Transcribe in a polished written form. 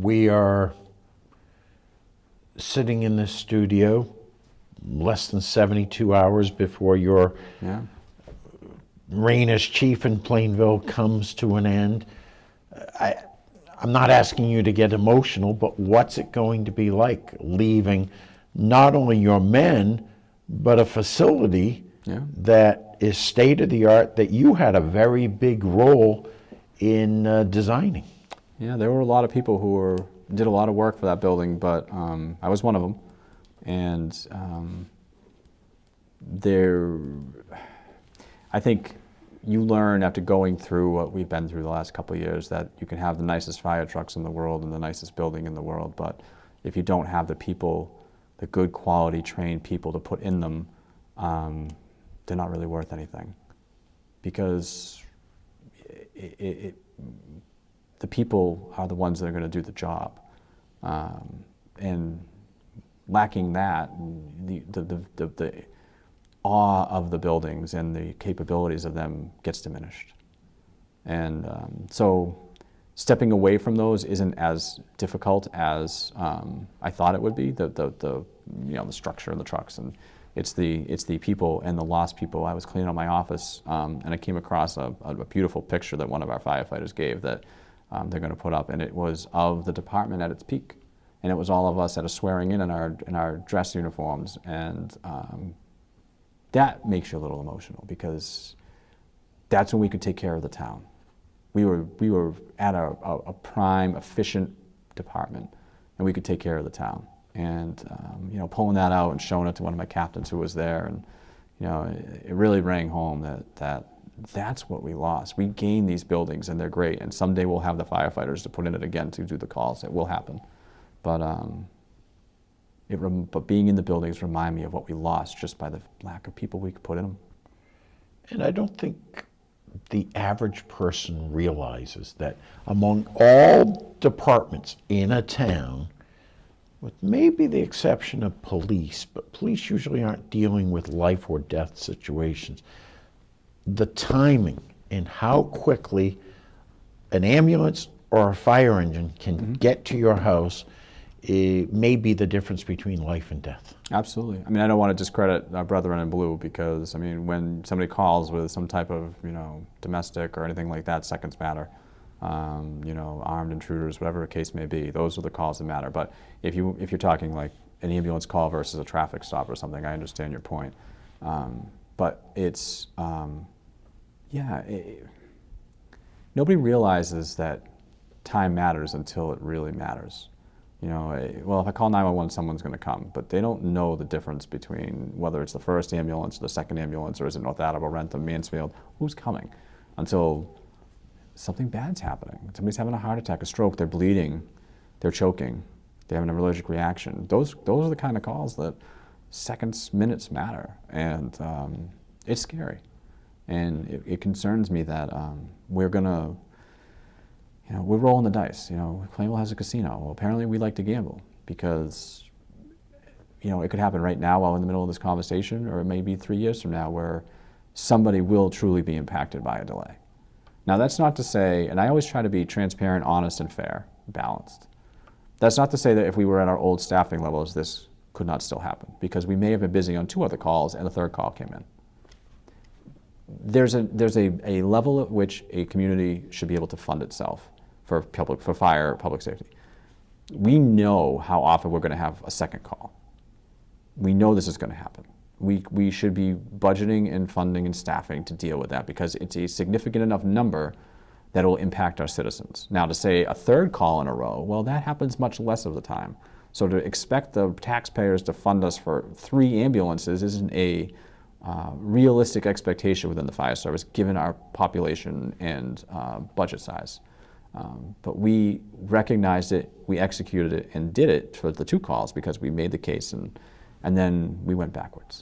We are sitting in this studio less than 72 hours before your Yeah. reign as chief in Plainville comes to an end. I'm not asking you to get emotional, but what's it going to be like leaving not only your men, but a facility Yeah. that is state of the art that you had a very big role in designing? Yeah, there were a lot of people who did a lot of work for that building, but I was one of them. And I think you learn after going through what we've been through the last couple of years that you can have the nicest fire trucks in the world and the nicest building in the world, but if you don't have the people, the good quality trained people to put in them, they're not really worth anything. Because the people are the ones that are going to do the job. And lacking that, the awe of the buildings and the capabilities of them gets diminished. And so stepping away from those isn't as difficult as I thought it would be, the structure and the trucks. And it's the people and the lost people. I was cleaning out my office and I came across a beautiful picture that one of our firefighters gave that they're going to put up, and it was of the department at its peak. And it was all of us at a swearing in our dress uniforms, and that makes you a little emotional because that's when we could take care of the town. We were at a prime, efficient department, and we could take care of the town. And pulling that out and showing it to one of my captains who was there, and it really rang home that's what we lost. We gained these buildings, and they're great. And someday we'll have the firefighters to put in it again to do the calls. It will happen. But being in the buildings remind me of what we lost just by the lack of people we could put in them. And I don't think the average person realizes that among all departments in a town, with maybe the exception of police, but police usually aren't dealing with life or death situations, the timing and how quickly an ambulance or a fire engine can get to your house may be the difference between life and death. Absolutely. I mean, I don't want to discredit our brethren in blue because, I mean, when somebody calls with some type of, domestic or anything like that, seconds matter. Armed intruders, whatever the case may be, those are the calls that matter. But if you're talking like an ambulance call versus a traffic stop or something, I understand your point. But it's, nobody realizes that time matters until it really matters. Well, if I call 911, someone's going to come, but they don't know the difference between whether it's the first ambulance or the second ambulance, or is it North Attleboro, Rentham, Mansfield, who's coming, until something bad's happening. Somebody's having a heart attack, a stroke, they're bleeding, they're choking, they're having an allergic reaction. Those are the kind of calls that seconds, minutes matter, and it's scary. And it concerns me that we're gonna, we're rolling the dice. Plainville has a casino. Well, apparently we like to gamble because, it could happen right now while in the middle of this conversation, or maybe 3 years from now where somebody will truly be impacted by a delay. Now, that's not to say, and I always try to be transparent, honest, and fair, balanced. That's not to say that if we were at our old staffing levels, this could not still happen, because we may have been busy on 2 other calls and a 3rd call came in. There's a level at which a community should be able to fund itself for fire, public safety. We know how often we're going to have a 2nd call. We know this is going to happen. We should be budgeting and funding and staffing to deal with that because it's a significant enough number that will impact our citizens. Now, to say a 3rd call in a row, well, that happens much less of the time. So to expect the taxpayers to fund us for 3 ambulances isn't a realistic expectation within the fire service, given our population and budget size. But we recognized it, we executed it, and did it for the 2 calls because we made the case, and then we went backwards.